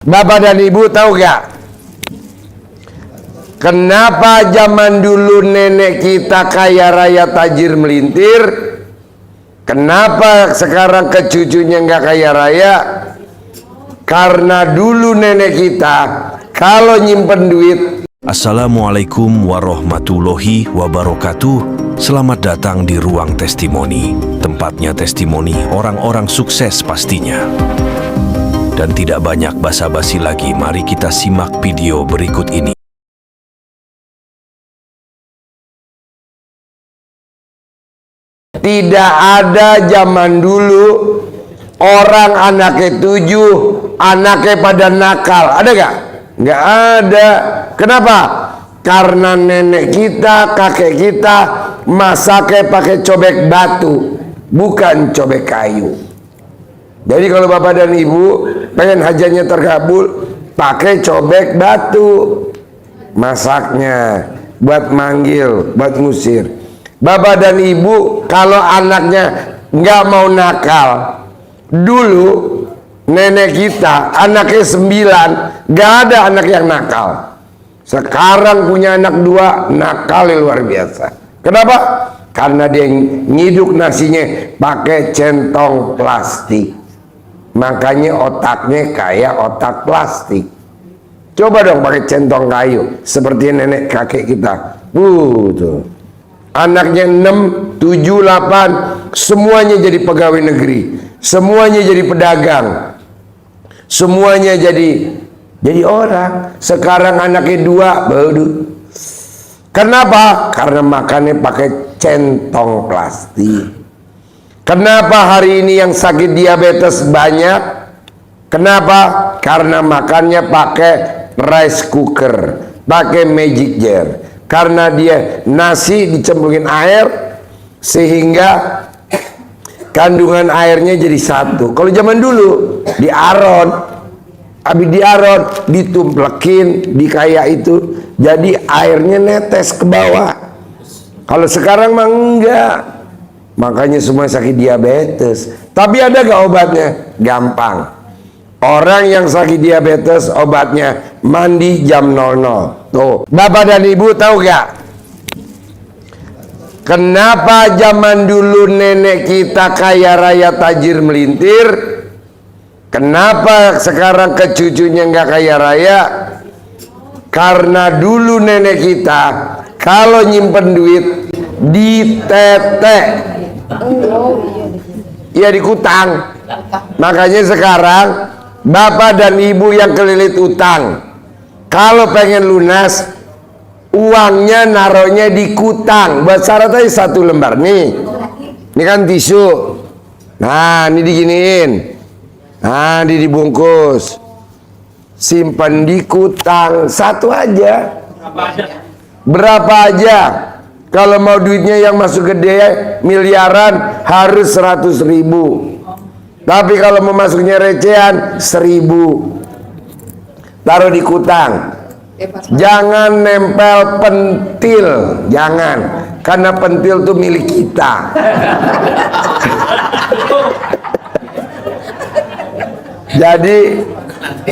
Bapak dan Ibu tahu gak kenapa zaman dulu nenek kita kaya raya tajir melintir, kenapa sekarang ke cucunya nggak kaya raya? Karena dulu nenek kita kalau nyimpen duit. Assalamualaikum warahmatullahi wabarakatuh. Selamat datang di Ruang Testimoni, tempatnya testimoni orang-orang sukses pastinya. Dan tidak banyak basa-basi lagi, mari kita simak video berikut ini. Tidak ada zaman dulu orang anaknya 7, anaknya pada nakal. Ada gak? Nggak ada. Kenapa? Karena nenek kita, kakek kita masaknya pakai cobek batu, bukan cobek kayu. Jadi kalau bapak dan ibu pengen hajatnya terkabul, pakai cobek batu masaknya, buat manggil, buat ngusir. Bapak dan ibu kalau anaknya nggak mau nakal, dulu nenek kita anaknya 9, nggak ada anak yang nakal. Sekarang punya anak 2, nakal luar biasa. Kenapa? Karena dia nyiduk nasinya pakai centong plastik. Makanya otaknya kayak otak plastik. Coba dong pakai centong kayu seperti nenek kakek kita. Tuh. Anaknya 6, 7, 8 semuanya jadi pegawai negeri, semuanya jadi pedagang, semuanya jadi orang. Sekarang anaknya 2 baru. Kenapa? Karena makannya pakai centong plastik. Kenapa hari ini yang sakit diabetes banyak? Kenapa? Karena makannya pakai rice cooker, pakai magic jar. Karena dia nasi dicemplungin air sehingga kandungan airnya jadi 1. Kalau zaman dulu diaron, habis diaron ditumplekin di kayak itu, jadi airnya netes ke bawah. Kalau sekarang mah enggak. Makanya semua sakit diabetes. Tapi ada gak obatnya? Gampang. Orang yang sakit diabetes obatnya mandi jam 00. Tuh, bapak dan ibu tahu gak kenapa zaman dulu nenek kita kaya raya tajir melintir, kenapa sekarang ke cucunya nggak kaya raya? Karena dulu nenek kita kalau nyimpen duit ditetek, ya dikutang. Makanya sekarang bapak dan ibu yang kelilit utang, kalau pengen lunas uangnya naruhnya di kutang. Buat syarat aja 1 lembar nih. Ini kan tisu. Nah, ini diginiin. Nah, ini dibungkus. Simpan di kutang 1 aja. Berapa aja? Kalau mau duitnya yang masuk gede miliaran harus 100.000. Tapi kalau mau masuknya recehan 1.000. Taruh di kutang. Jangan nempel pentil, jangan, karena pentil tuh milik kita. Jadi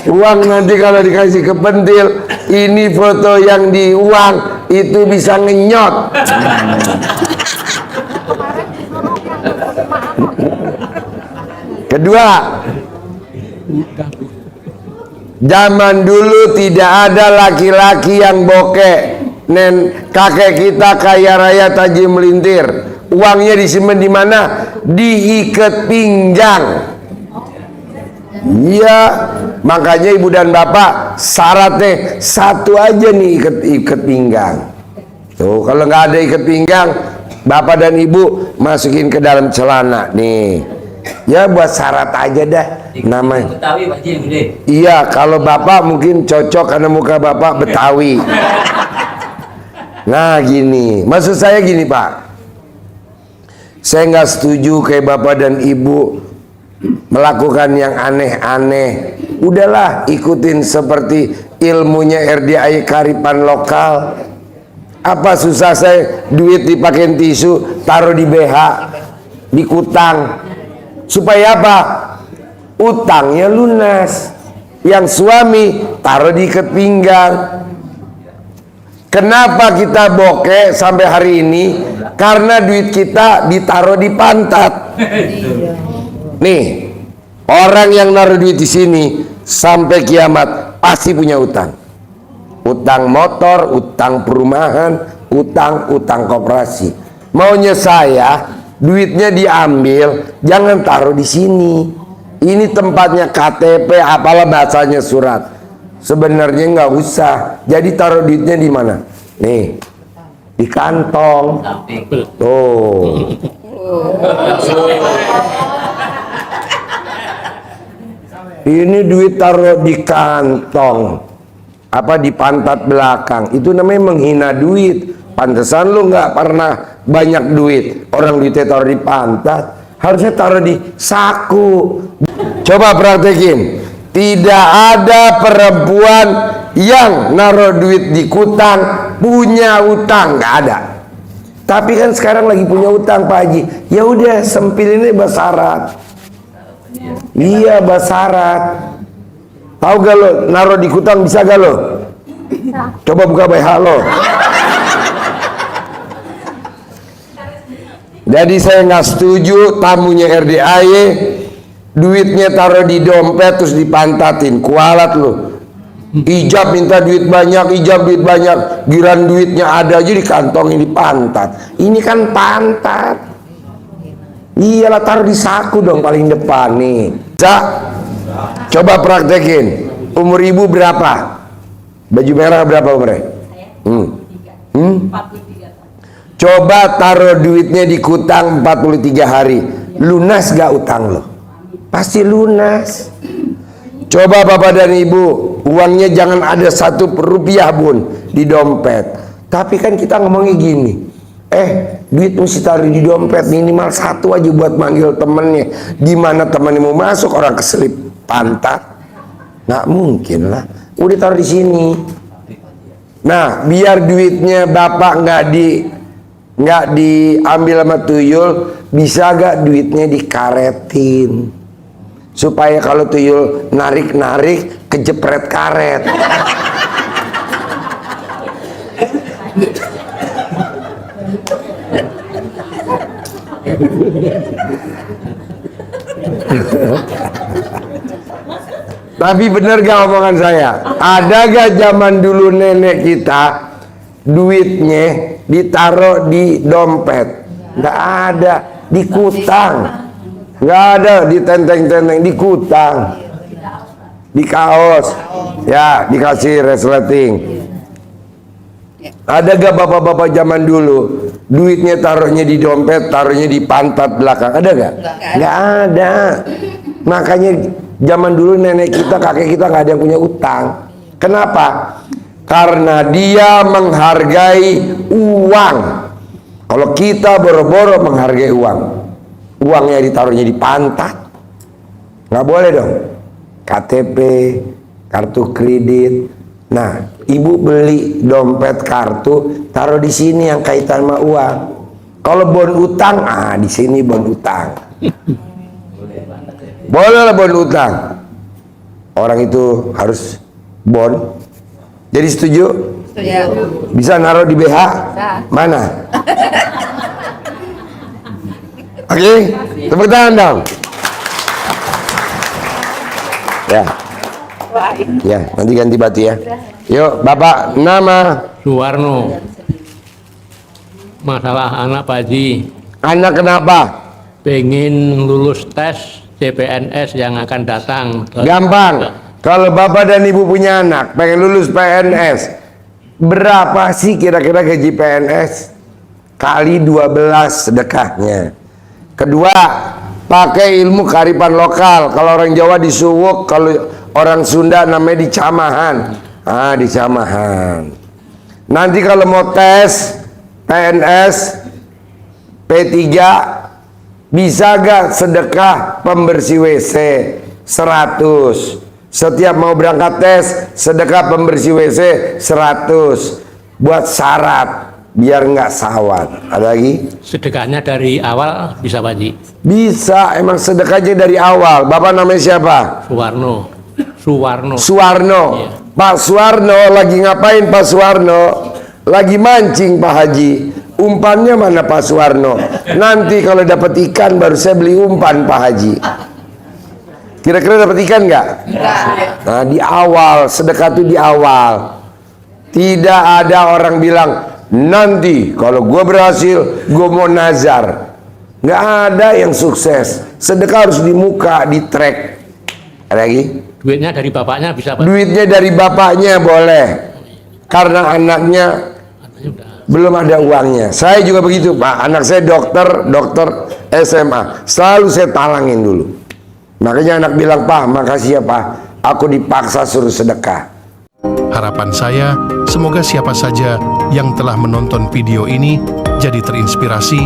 uang nanti kalau dikasih ke pentil, ini foto yang di uang itu bisa ngenyot. Kedua, zaman dulu tidak ada laki-laki yang bokeh. Kakek kita kaya raya tajir melintir. Uangnya disimpan di mana? Diikat pinggang. Iya, makanya ibu dan bapak syaratnya 1 aja nih ikat pinggang. Tuh, kalau nggak ada ikat pinggang, bapak dan ibu masukin ke dalam celana nih. Ya buat syarat aja dah namanya. Betawi Pak Jim, iya, kalau bapak mungkin cocok karena muka bapak Betawi. Nah gini, maksud saya gini Pak, saya nggak setuju kayak bapak dan ibu melakukan yang aneh-aneh. Udahlah, ikutin seperti ilmunya RDI Karipan Lokal. Apa susah saya duit dipakein tisu, taruh di BH, di kutang. Supaya apa? Utangnya lunas. Yang suami taruh di ikat pinggang. Kenapa kita bokeh sampai hari ini? Karena duit kita ditaruh di pantat. Nih, orang yang naruh duit di sini sampai kiamat pasti punya utang. Utang motor, utang perumahan, utang koperasi. Maunya saya duitnya diambil, jangan taruh di sini. Ini tempatnya KTP, apalah bahasanya surat. Sebenarnya nggak usah. Jadi taruh duitnya di mana? Nih, di kantong. Tuh. Ini duit taruh di kantong. Apa di pantat belakang? Itu namanya menghina duit. Pantesan lu nggak pernah banyak duit. Orang duitnya taruh di pantat. Harusnya taruh di saku. Coba praktekin. Tidak ada perempuan yang naruh duit di kutang punya utang, nggak ada. Tapi kan sekarang lagi punya utang Pak Haji. Ya udah sempilinnya basarat. Iya basarat. Tahu gak lo naruh di kutang bisa gak lo? Coba buka BH lo. Jadi saya nggak setuju tamunya RDAY duitnya taruh di dompet terus dipantatin. Kualat lo. Ijab minta duit banyak, ijab duit banyak, giran duitnya ada aja di kantong ini pantat. Ini kan pantat. Iyalah taruh di saku dong paling depan nih. Coba praktekin. Umur ibu berapa? Baju merah berapa umurnya? Coba taruh duitnya di kutang 43 hari. Lunas gak utang lo? Pasti lunas. Coba bapak dan ibu, uangnya jangan ada 1 rupiah pun di dompet. Tapi kan kita ngomongnya gini, duit mesti taruh di dompet minimal 1 aja buat manggil temennya. Gimana temennya mau masuk orang keselip pantat? Nggak mungkin lah. Udah taruh di sini. Nah, biar duitnya bapak nggak diambil sama tuyul, bisa gak duitnya dikaretin? Supaya kalau tuyul narik-narik kejepret karet. Tapi bener gak omongan saya? Ada gak zaman dulu nenek kita duitnya ditaruh di dompet? Nggak ada. Di kutang. Nggak ada di tenteng-tenteng, di kutang, di kaos, ya dikasih resleting. Ada gak bapak-bapak zaman dulu duitnya taruhnya di dompet, taruhnya di pantat belakang? Ada gak? Nggak ada. Makanya zaman dulu nenek kita, kakek kita nggak ada yang punya utang. Kenapa? Karena dia menghargai uang. Kalau kita boro-boro menghargai uang, uangnya ditaruhnya di pantat, nggak boleh dong. KTP, kartu kredit. Nah, ibu beli dompet kartu, taruh di sini yang kaitan sama uang. Kalau bon utang, di sini bon utang. Boleh lah bon utang. Orang itu harus bon. Jadi setuju? Setuju. Bisa naruh di BH? Mana? Oke, tepuk tangan dong. Ya, nanti ganti batu ya. Yuk, Bapak, nama? Suwarno. Masalah anak Pak Haji. Anak kenapa? Pengen lulus tes CPNS yang akan datang. Gampang. Kalau Bapak dan Ibu punya anak pengen lulus PNS, berapa sih kira-kira gaji PNS? Kali 12 sedekahnya. Kedua, pakai ilmu kearifan lokal. Kalau orang Jawa di suwuk, kalau orang Sunda namanya di camahan. Di camahan. Nanti kalau mau tes PNS P3, bisa gak sedekah pembersih WC 100? Setiap mau berangkat tes, sedekah pembersih WC 100 buat syarat biar nggak sawat. Ada lagi? Sedekahnya dari awal bisa Pak Haji? Bisa, emang sedekahnya dari awal. Bapak namanya siapa? Suwarno. Suwarno. Suwarno. Iya. Pak Suwarno lagi ngapain Pak Suwarno? Lagi mancing Pak Haji. Umpannya mana Pak Suwarno? Nanti kalau dapat ikan baru saya beli umpan Pak Haji. Kira-kira dapat ikan nggak? Nah, di awal, sedekah itu di awal. Tidak ada orang bilang, nanti kalau gue berhasil, gue mau nazar. Nggak ada yang sukses. Sedekah harus di muka, di track. Ada lagi? Duitnya dari bapaknya bisa Pak? Duitnya dari bapaknya boleh. Karena anaknya belum ada uangnya. Saya juga begitu Pak. Anak saya dokter SMA. Selalu saya talangin dulu. Makanya anak bilang, Pak, makasih ya Pak, aku dipaksa suruh sedekah. Harapan saya, semoga siapa saja yang telah menonton video ini jadi terinspirasi,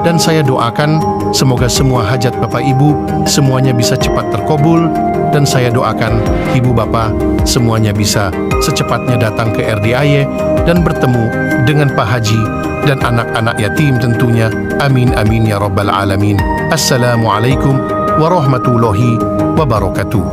dan saya doakan semoga semua hajat Bapak Ibu semuanya bisa cepat terkabul, dan saya doakan Ibu Bapak semuanya bisa secepatnya datang ke RDAY dan bertemu dengan Pak Haji dan anak-anak yatim tentunya. Amin amin ya rabbal alamin. Assalamualaikum warahmatullahi wabarakatuh.